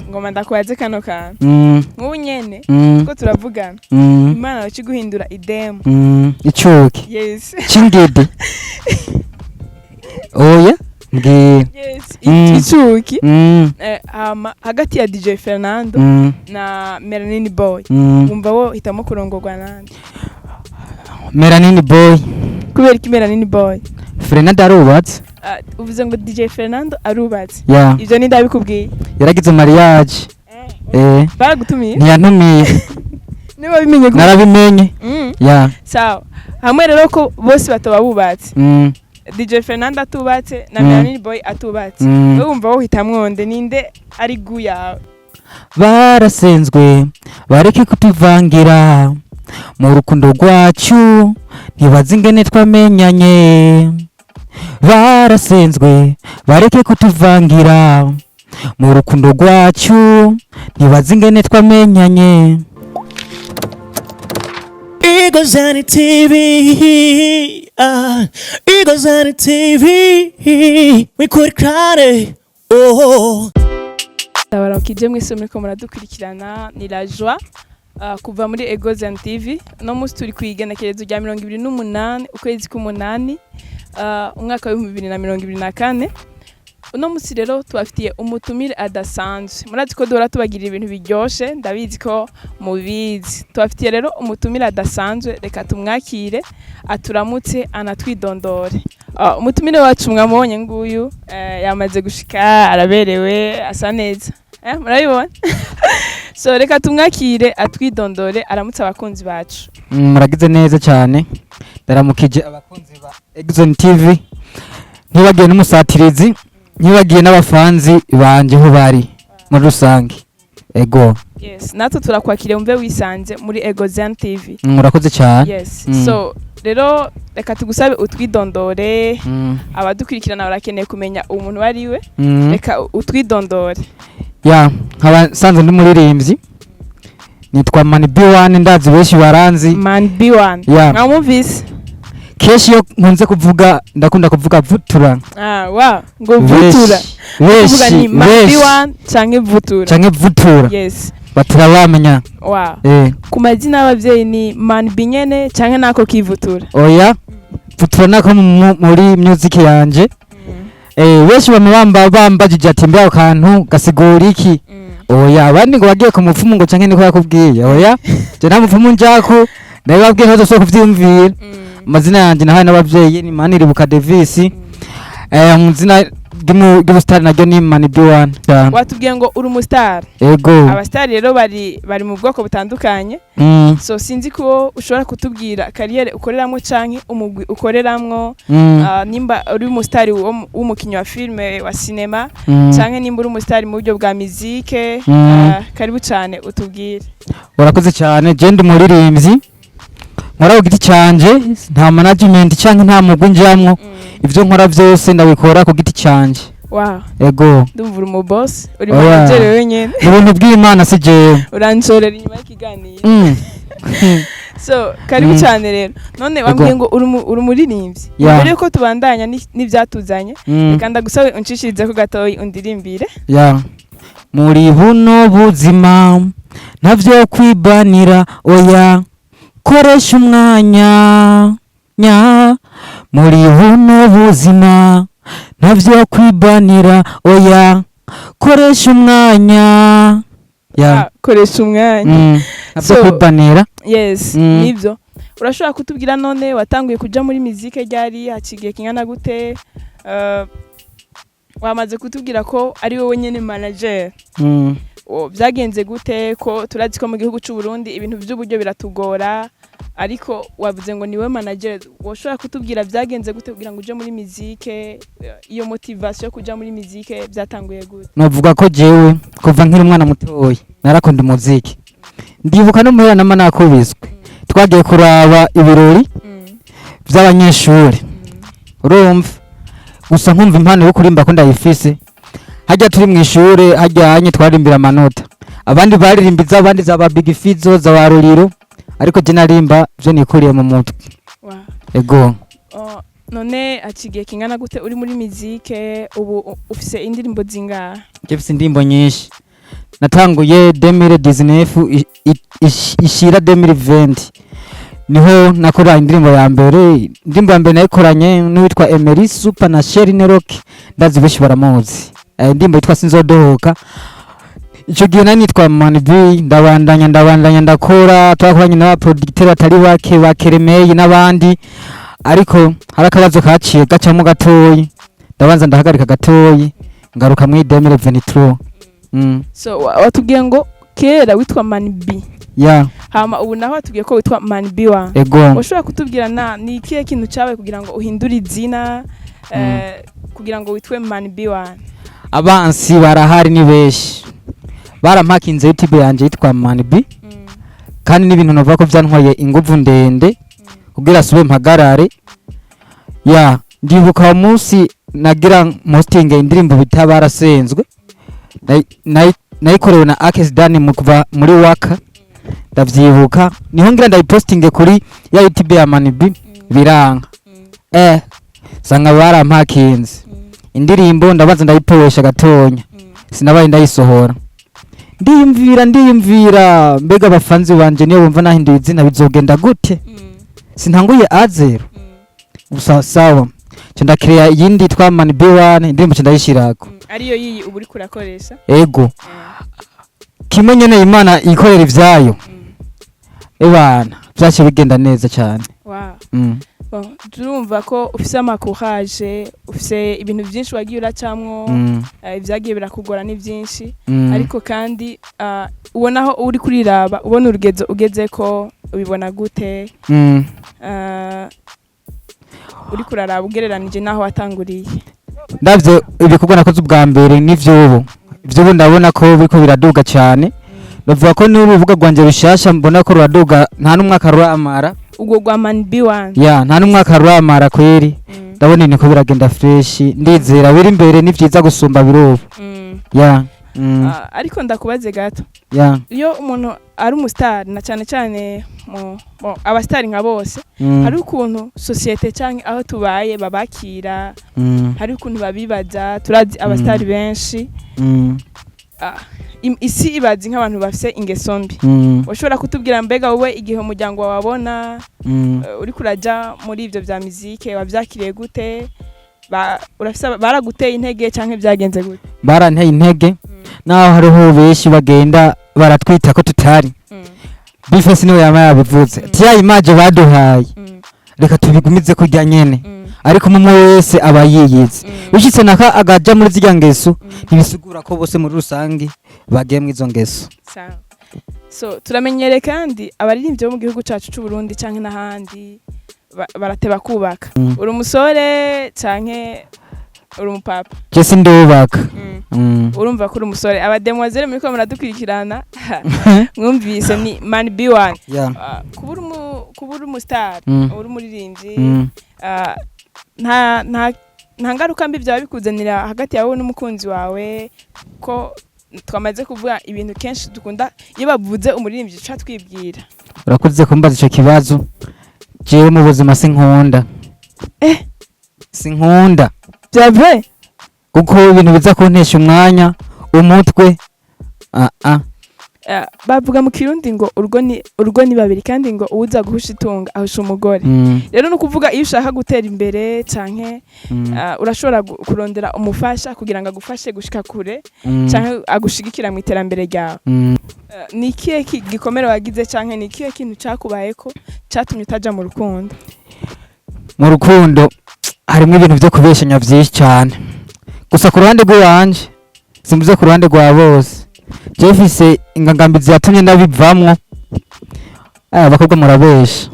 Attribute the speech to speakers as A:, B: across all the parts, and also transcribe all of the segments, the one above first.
A: ngoma ndakwaze kano kantu nk'ubu nyene ko turavugana Imana bakiguhindura idemu
B: icuki
A: yes
B: cingede oya mbwira
A: yes icuki hagati ya DJ Fernando na Melanin Boy umva wo hitamo kurongorwa nande
B: Melanin Boy
A: kubera ki Melanin Boy
B: Fernando arubatse
A: uvuze ngo DJ Fernando arubatse
B: yeah.
A: Ivyo ni ndabikubwiye
B: yaragize mariage
A: baragutumiye
B: ntiyantumiye
A: niba bimenye ko
B: narabimenye yeah.
A: Sawa hamwe rero ko bose bataba bubatse DJ Fernando atubatse na Melanin Boy atubatse wumva wo hitamwonde ninde ari guya
B: barasenzwe bareke kutuvangira mu rukundo rwacu ntibazi ingene twamenyanye barasenzwe bareke kutuvangira mu rukundo rwacu ntibazi ingene twamenyanye
C: Igozani TV Igozani TV wikurikirane
A: Tabara ukije mwese ko muradukurikirana ni la joie kuva muri Igozani TV no musi turi kwigenekerezo rya 28 ukwezi k'umunani umwaka wa 2024 uno musi rero tubafitiye umutumire adasanzwe murazi ko dora tubagira ibintu biryoshe ndabizi ko mubizi tubafitiye rero umutumire adasanzwe reka tumwakire aturamutse anatwidondore umutumire wacu mwamubonye nguyu yamaze gushika araberewe asa neza murabibona so reka tumwakire atwidondore aramutse abakunzi bacu
B: muragize neza cyane ndaramukije abakunzi ba Igozani TV ntibagiye n'umusatirizi ntibagiye n'abafanzi banje ho bari muri rusange ego
A: yes natwe turakwakire umve wisanze muri Igozani TV
B: murakoze cyane
A: yes so rero reka tugusabe utwidondore abadukurikirana barakeneye kumenya umuntu bariwe reka utwidondore
B: ya nkaba sanze ndi muririmbyi nitwa Man B1 ndazi benshi baranzi
A: Man B1 nkamuvise
B: keshi yo nkunze kuvuga ndakunda kuvuga vutura
A: wa ngo vutura kuvuga ni Man B1 canke vutura
B: yes batura bamenya
A: wa ku mazina y'abavyeyi ni Man B nyene canke nako kivutura
B: oya vutura nako muri music yanje benshi bambajije ati mbe akantu gasigura iki oya abandi ngo bagiye ku mupfumu ngo canke niko yakubwiye oya je nta mupfumu njako nawe babwiye ntazo so kuvyumvira amazina yanje nahaye n'abavyeyi ni Maniribuka Davis muzina ry'ubustar naryo ni Man B1
A: watubwiye ngo uri umustar
B: ego
A: abastar rero bari mu bwoko butandukanye so sinzi ko ushobora kutubwira kariyere ukoreramwo canke umugwi ukoreramwo nimba uri umustar w'umukinyi wa filme wa cinema canke nimba uri umustar mu buryo bwa musique karibu cyane utubwire
B: urakoze cyane je ndi muririmbyi nkora ku giti canje nta management canke nta mugwi njamwo ivyo nkora vyose ndabikora ku giti canje
A: wow
B: ego
A: ndumvura mu boss uri manager wenyene
B: ibintu bw'Imana si jewe
A: uranshorera inyuma y'ikiganiro so karibu cyane rero none wambwiye ngo uri umuririmbyi mbere yuko tubandanya n'ivyatuzanye reka ndagusabe unshishirize ko gatoyi undirimbire
B: muri buno buzima ntavyo kwibanira oya koresha umwanya muri buno buzima ntavyo kwibanira oya koresha umwanya
A: koresha umwanya
B: ntavyo kwibanira
A: yes nivyo urashobora kutubwira none watanguye kuja muri musique ryari hacigiye kingana gute wamaze kutubwira ko ari wowe nyene manager byagenze gute ko turazi ko mu gihugu cy'u Burundi ibintu by'uburyo biratugora ariko wavuze ngo niwe manager woshobora kutubwira byagenze gute kugira ngo uje muri musique iyo motivation yo kuja muri musique byatanguye gute
B: novuga ko jewe kuva nkiri umwana mutoyi narakunda umuziki ndibuka no muhera nama nakubiswe twagiye kuraba ibirori by'abanyeshuri urumva gusa nkumva impano yo kurimba ko ndayifise hajya turi mu ishure hajyanye twarimbira amanota abandi baririmbiza abandi za Big Fizzo za Waruriro ariko je narimba je nikuriye mu mutwe ego
A: none acigiye kingana gute uri muri musique ubu ufise indirimbo zingahe
B: je ufise indirimbo nyinshi natanguye 2019 ishira 2020 niho nakora indirimbo ya mbere nayikoranye n'uwitwa Emery Super na Sherine Rock ndazi benshi baramuzi indirimbo yitwa Sinzodohoka. Ico gihe nitwa Man B ndabandanya ndakora twakoranye n'aba producteur batari bake bakeremeye n'abandi, ariko hari akabazo kaciye gacamo gatoyi ndabanza ndahagarika gatoyi ngaruka muri 2023.
A: So watubwiye ngo kera witwa Man B.
B: Yeah.
A: Hama ubu naho watubwiye ko witwa Man B wa.
B: Ego.
A: Ushobora kutubwira ni ikihe kintu cyabaye kugira ngo uhindure izina kugira ngo witwe Man B wa?
B: Abansi barahari ni beshi. Barampakinze YouTube yanje yitwa Man B. Kandi n'ibintu navuga ko byantwaye inguvu ndende kugira sube mpagarare. Yeah, ndibuka umunsi nagira posting indirimbo bitabarasenzwe. Nayikorewe na Akes Dani mu kuva muri Waka ndavyibuka niho ngira ndayipostinge kuri ya YouTube ya Man B biranga sanga barampakinze indirimbo ndabanza ndayiposha gatonya sinabaye ndayisohora ndiyumvira mbega abafanzi banje niyo bumva nahinduye izina bizogenda gute sintanguye azero gusa sawa cyo create yindi twa Man B1 indirimbo ndayishirako
A: ariyo yiyi uburi kurakoresha
B: ego kimwe nyene Imana ikorera ivyayo ebana byace bigenda neza cyane.
A: Wow. Turumva ko ufise amakourage ufise ibintu byinshi wagiye uracamwo ibyagiye birakugora ni byinshi ariko kandi ubonaho uri kuriraba ubona urugezo ugeze ko ubibona gute uri kuraraba ugereranije naho watanguriye?
B: Ndavye ibikorwa nakoze ubwa mbere n'ivyo ubu ndabona ko biko biraduga cyane bavuga ko n'uruvuga rwanje rushasha mbona ko ruraduga nta numwaka ruramara
A: ubwo gwa Man B1
B: nta numwaka ruramara kweri ndabona niko biragenda fresh ndizera biri imbere ni vyiza gusumba birubu
A: ariko ndakubaze gato iyo umuntu ari umustar na cyane abastari nka bose hari ukuntu societe canke aho tubaye babakira hari ukuntu babibaza turazi abastari benshi isi ibazi nk'abantu bafise ingeso mbi washobora kutubwira mbega wowe igihe umuryango wabona uri kuraja muri ivyo vya muzike wavyakiriye gute baraguteye intege canke byagenze gute?
B: Baranteye intege naho hariho benshi bagenda baratwita ko tutari bifese niwe yama yabivuze tiya image baduhaye reka tubigumize kujya nyene ariko umwe wese aba yiyize bishitse naka agaja muri zirya ngeso ntibisigura ko bose muri rusangi bagiye mu izo ngeso.
A: So turamenyere kandi abaririmbyi bo mu gihugu cacu c'u Burundi canke n'ahandi barateba kubaka uri umusore canke uri umupapa?
B: Jesi ndubaka.
A: Urumva ko uri umusore abademoiselle muri ko muradukurikirana mwumvise ni Man B1 kubura umustar uri umuririmbyi nta ngaruka mbi byaba bikuzanira hagati yawe n'umukunzi wawe ko twamaze kuvuga ibintu kenshi dukunda iyo bavuze umuririmbyi cha twibwira?
B: Urakoze kumbaza ico kibazo jewe mu buzima sinkunda sinkunda
A: byabe
B: kuko ibintu biza kuntesha umwanya umutwe
A: bavuga mu Kirundi ngo urwo ni babiri kandi ngo uza guhusha itunga ahusha umugore. Rero no kuvuga iyo ushaka gutera imbere canke urashobora kurondera umufasha kugira ngo agufashe gushika kure canke agushigikira mu iterambere ryawe. Ni ikihe gikomere wagize canke ni ikihe kintu cakubayeko catumye utaja mu rukundo?
B: Mu rukundo harimo ibintu byo kubeshanya byinshi cyane gusa ku ruhande rwanje simbuze ku ruhande rwa bose jefise ingangambizi yatumye ndabivamwo abakobwa murabesha.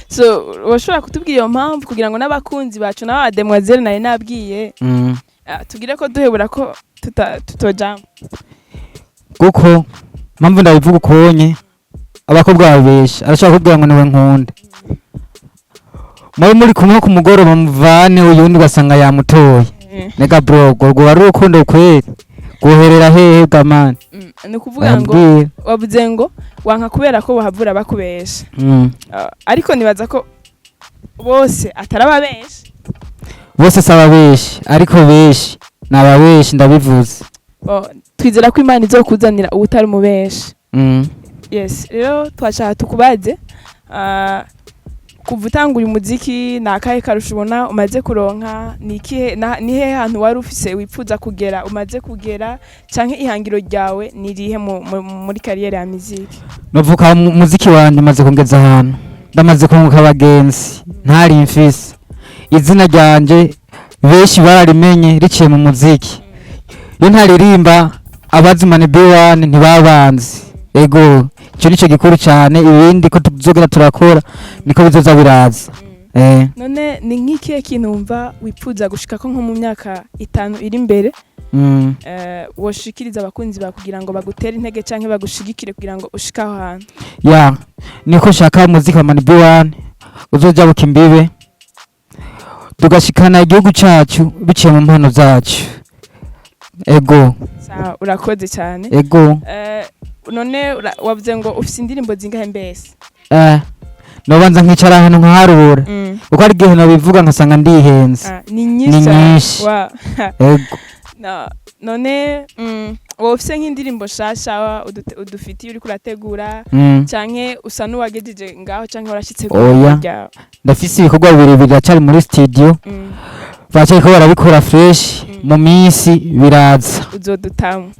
A: So washobora kutubwira iyo mpamvu kugira ngo n'abakunzi bacu n'aba demoiselle naye nabwiye tugire ko duhebura ko tutojamo
B: kuko mpamvu ndabivuga ukonye abakobwa babesha arashaka kubwira ngo niwe nkunda muri kumwe ku mugoroba muvane uyundi ugasanga yamutoye nega bro go ari urukundo kweri guherera hehe gamani?
A: Ni kuvuga ngo wavuze ngo wanka kubera ko bahavura bakubesha ariko nibaza ko bose ataraba benshi
B: bose saba benshi ariko benshi nababeshi ndabivuze
A: twizera ko Imana izokuzanira ubutari mu benshi.
B: Mm.
A: Yes, rero twashaka tukubaze kuva utangura umuziki ni akahe karusho ubona umaze kuronka, ni hehe hantu wari ufise wipfuza kugera umaze kugera, canke ihangiro ryawe ni rihe muri kariyeri ya muziki?
B: Novuka muziki wanje maze kongeza ahantu ndamaze kunguka abagenzi ntari mfise, izina ryanje benshi bararimenye riciye mu muziki. Iyo ntaririmba abazi Mani B1 ntibabanzi. Ego icyo nico gikuru cyane, ibindi ko tuzogera turakora niko bizoza biraza.
A: None ni nk'ikihe kintu wumva wipfuza gushika ko nko mu myaka 5 iri imbere woshikiriza abakunzi ba kugira ngo bagutere intege canke bagushigikire kugira ngo ushika aho hantu?
B: Ya niko shaka muziki wa Mani B1 uzoja bukimbibe tugashikana igihugu cyacu biciye mu mpano zacu. Ego
A: sawa, urakoze cyane.
B: Ego
A: none wavuze ngo ufite indirimbo zingahe mbese?
B: Nobanza nkicara ahantu nkaharura uko ari gihe nabivuga nkasanga ndihenze.
A: Ni nyinshi.
B: Ego
A: none wowe ufite nk'indirimbo shasha udufitiye uri kurategura canke usa n'uwagejeje ngaho canke warashitse
B: oya ndafise ibikorwa bibiri biracari muri studio bacari ko barabikora fresh mu minsi biraza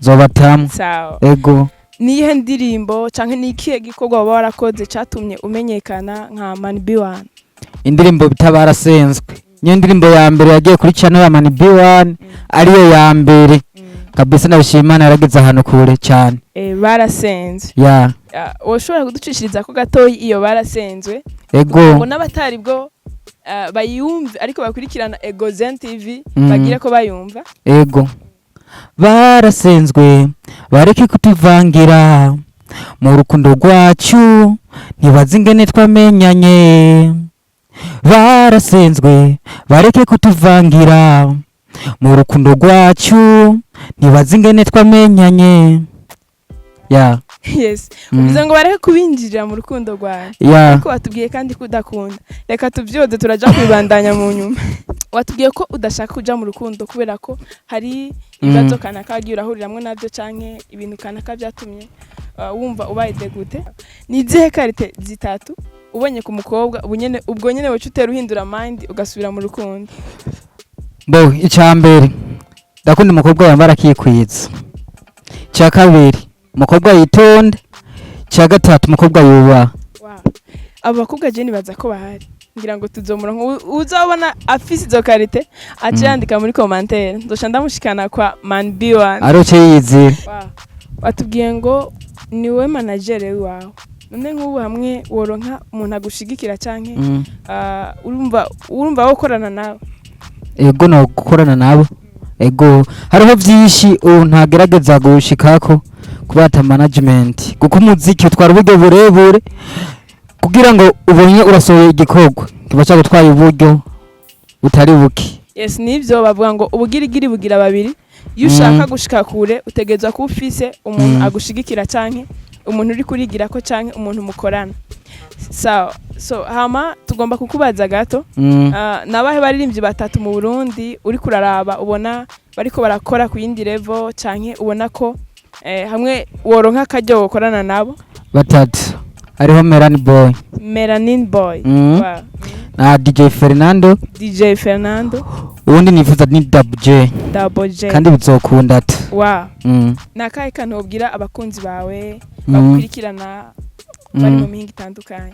B: uzodutamu.
A: Sawa.
B: Ego
A: nihe ndirimbo canke nikihe gikorwa waba warakoze catumye umenyekana nka Mani B1?
B: Indirimbo bitabarasenzwe niyo ndirimbo ya mbere yagiye kuri channel ya Mani B1 ariyo ya mbere kabisa, nabishimana yarageze ahantu kure cyane.
A: Barasenzwe woshobora kuducishiriza ko gatoyi iyo barasenzwe?
B: Ego
A: ngo n'abatari bwo bayumve ariko bakurikirana Egozen TV bagire ko bayumva.
B: Ego barasenzwe bareke kutuvangira mu rukundo rwacu ntibazi ingene twamenyanye. Barasenzwe bareke kutuvangira mu rukundo rwacu ntibazi ingene twamenyanye.
A: Yes, uvuze ngo bareke kubinjirira mu rukundo rwawe ariko watubwiye kandi kudakunda. Reka tuvyoze turaja kwibandanya mu nyuma. Watubwiye ko udashaka kuja mu rukundo kubera ko hari ibibazo kanaka wagiye urahuriramwe navyo canke ibintu kanaka byatumye wumva ubaye degute. Ni izihe karite zitatu ubonye ku mukobwa ubwo nyene wocu utera uhindura mind ugasubira mu rukundo?
B: Bo icambere ndakunda umukobwa yambara kiyikwiza, cya kabiri umukobwa yitonda, cya gatatu umukobwa yubaha.
A: Abakobwa je nibaza ko bahari, ngira ngo tuzomura uzabona afise izo karite aje yandika muri commentaire ndosha ndamushikana kwa Mani B1
B: aroce yizira.
A: Watubwiye ngo niwe manager wawe, none nk'ubu hamwe woronka umuntu agushigikira canke urumva wokorana nawe?
B: Ego no gukorana nabo. Ego hariho byinshi ntagerageza gushikako kubata management kuko umuziki utwara uburyo burebure kugira ngo ubonye urasohoye igikorwa kibaca gutwara uburyo utari buki.
A: Yes, nivyo bavuga ngo ubugirigiri bugira babiri. Iyo ushaka gushika kure utegezwa ko ufise umuntu agushigikira canke umuntu uri kurigira ko canke umuntu mukorana. So hama tugomba kukubaza gato nabahe baririmbyi batatu mu Burundi uri kuraraba ubona bariko barakora ku yindi level canke ubona ko hamwe woronka kajyo wokorana nabo?
B: Batatu hariho Melanin Boy na DJ Fernando ubundi nifuza ni Double J kandi bizokunda ati.
A: Nakahe kantu ubwira abakunzi bawe bakurikirana bari mu mihinga itandukanye?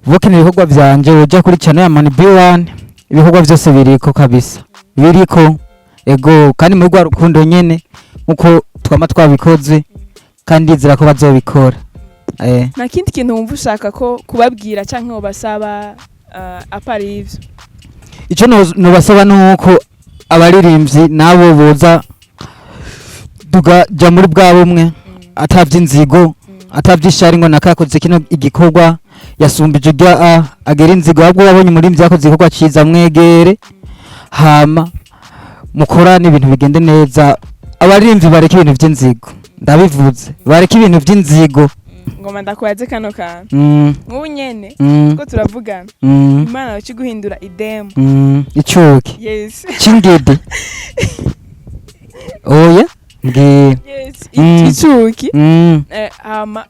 B: Vukene ibikorwa byanje uja kuri channel ya Mani B1 ibikorwa byose biriko kabisa biriko. Ego kandi mu rwa rukundo nyene uko twama twabikoze kandi zira ko bazobikora.
A: Na kindi kintu wumva ushaka ko kubabwira canke ubasaba apari ivyo?
B: Ico no basaba nuko abaririmbyi nabo boza tugaja muri bwa bumwe atavyinzigo atavyishari ngo nakakoze kino igikorwa yasumbije agera inzigo ahubwo wabonye umurimbyi yakoze igikorwa ciza mwegere hama mukorane ibintu bigende neza. Abaririmbyi bareke ibintu vy'inzigo, ndabivuze bareke ibintu vy'inzigo.
A: Ngoma ndakwaze kano kantu nk'ubu nyene ko turavugana Imana bakiguhindura idemu
B: icuke
A: yes
B: cingede oya mbwira.
A: Yes,
B: Mm.
A: icuki.
B: Mm.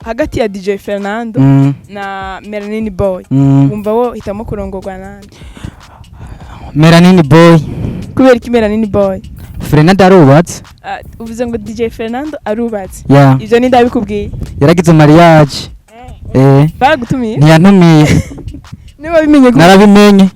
A: Hagati ya DJ Fernando
B: Mm.
A: na Melanin Boy.
B: Mm.
A: Wumva wo hitamo kurongorwa nande?
B: Melanin Boy.
A: Kubera iki Melanin Boy?
B: Fernando arubatse.
A: Uvuze ngo DJ Fernando arubatse.
B: Ya.
A: Ivyo ni ndabikubwiye.
B: Yaragize mariage.
A: Baragutumiye?
B: Ntiyantumiye.
A: Niba bimenye ko
B: Narabimenye.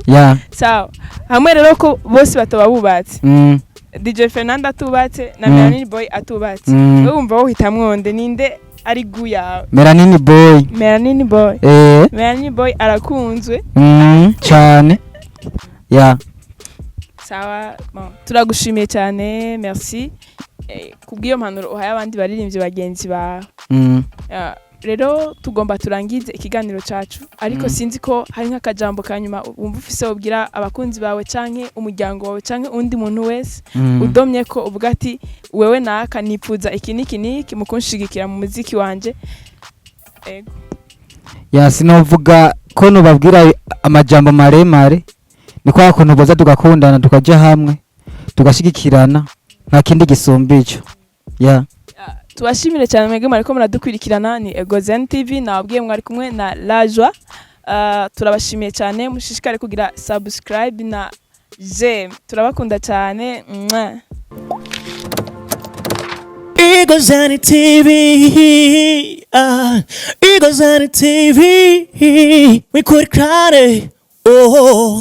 B: Ya.
A: sawa. Hamwe rero ko bose bataba bubatse.
B: Mm.
A: DJ Fernando atubatse na Melanin Boy atubatse.
B: Mm.
A: Wowe wumva wo hitamwo nde ninde ari guya?
B: Melanin Boy.
A: Melanin Boy.
B: Eh.
A: Melanin Boy arakunzwe.
B: Cyane. Ya.
A: Sawa, bon, turagushimiye cyane, merci. Kubwiyo mpanuro uhaye abandi baririmbyi bagenzi bawe. Rero tugomba turangize ikiganiro cacu, ariko sinzi ko hari nk'akajambo kanyuma wumva ufise wobwira abakunzi bawe canke umuryango wawe canke undi muntu wese udomye ko uvuga ati wewe naka nipfuza iki niki mu kunshigikira mu muziki wanje. Ego.
B: Ya sinovuga ko nubabwira amajambo maremare, ni kwa kuntu boza tugakundana tukaja hamwe tugashigikirana nta kindi gisumba ico. Ya.
A: Tubashimire cyane mwege mariko muradukwirikirana, ni Egozen TV, nababwiye mwari kumwe na La Joie. Turabashimiye cyane, mushishikare kugira subscribe na j'aime. Turabakunda cyane.
C: Egozen TV, Egozen TV, we could cry, oh.